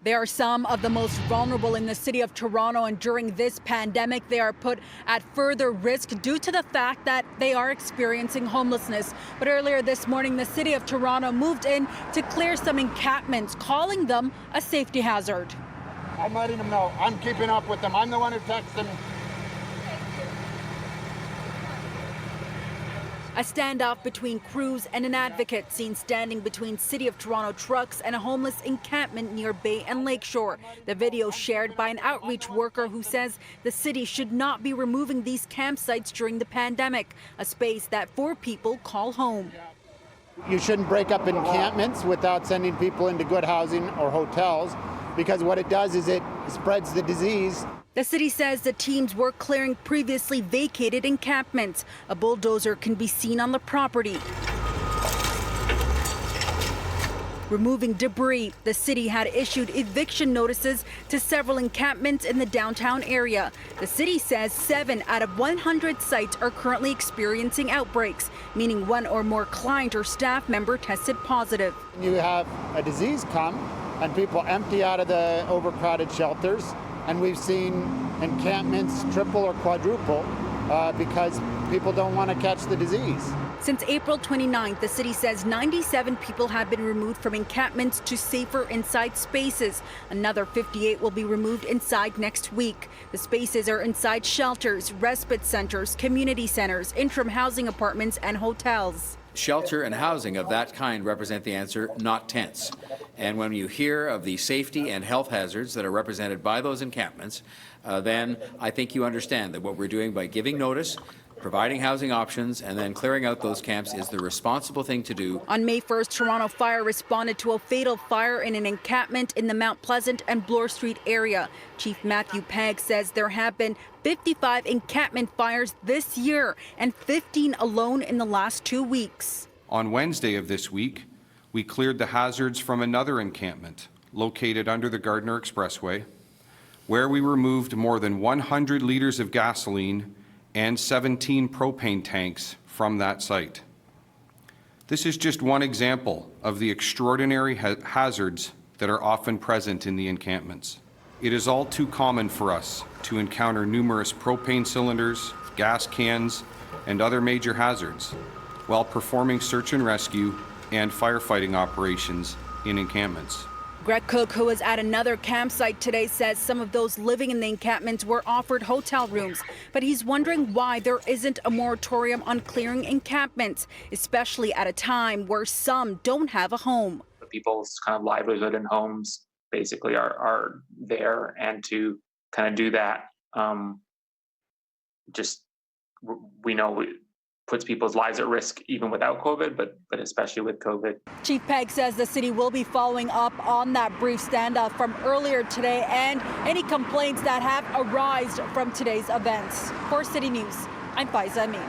They are some of the most vulnerable in the city of Toronto, and during this pandemic, they are put at further risk due to the fact that they are experiencing homelessness. But earlier this morning, the city of Toronto moved in to clear some encampments, calling them a safety hazard. I'm letting them know. I'm keeping up with them. I'm the one who texts them. A standoff between crews and an advocate seen standing between City of Toronto trucks and a homeless encampment near Bay and Lakeshore. The video shared by an outreach worker who says the city should not be removing these campsites during the pandemic, a space that 4 people call home. You shouldn't break up encampments without sending people into good housing or hotels, because what it does is it spreads the disease. The city says the teams were clearing previously vacated encampments. A bulldozer can be seen on the property, removing debris. The city had issued eviction notices to several encampments in the downtown area. The city says 7 out of 100 sites are currently experiencing outbreaks, meaning 1 or more client or staff member tested positive. You have a disease come and people empty out of the overcrowded shelters. And we've seen encampments triple or quadruple because people don't want to catch the disease. Since April 29th, the city says 97 people have been removed from encampments to safer inside spaces. Another 58 will be removed inside next week. The spaces are inside shelters, respite centers, community centers, interim housing apartments, and hotels. Shelter and housing of that kind represent the answer, not tents. And when you hear of the safety and health hazards that are represented by those encampments, then I think you understand that what we're doing by giving notice, providing housing options, and then clearing out those camps is the responsible thing to do. On May 1st, Toronto Fire responded to a fatal fire in an encampment in the Mount Pleasant and Bloor Street area. Chief Matthew Pegg says there have been 55 encampment fires this year and 15 alone in the last 2 weeks. On Wednesday of this week, we cleared the hazards from another encampment located under the Gardiner Expressway, where we removed more than 100 liters of gasoline and 17 propane tanks from that site. This is just one example of the extraordinary hazards that are often present in the encampments. It is all too common for us to encounter numerous propane cylinders, gas cans, and other major hazards while performing search and rescue and firefighting operations in encampments. Greg Cook, who was at another campsite today, says some of those living in the encampments were offered hotel rooms, but he's wondering why there isn't a moratorium on clearing encampments, especially at a time where some don't have a home. People's kind of livelihood and homes basically are there, and to kind of do that, we know it puts people's lives at risk even without COVID, but especially with COVID. Chief Pegg says the city will be following up on that brief standoff from earlier today and any complaints that have arisen from today's events. For City News, I'm Faiza Amin.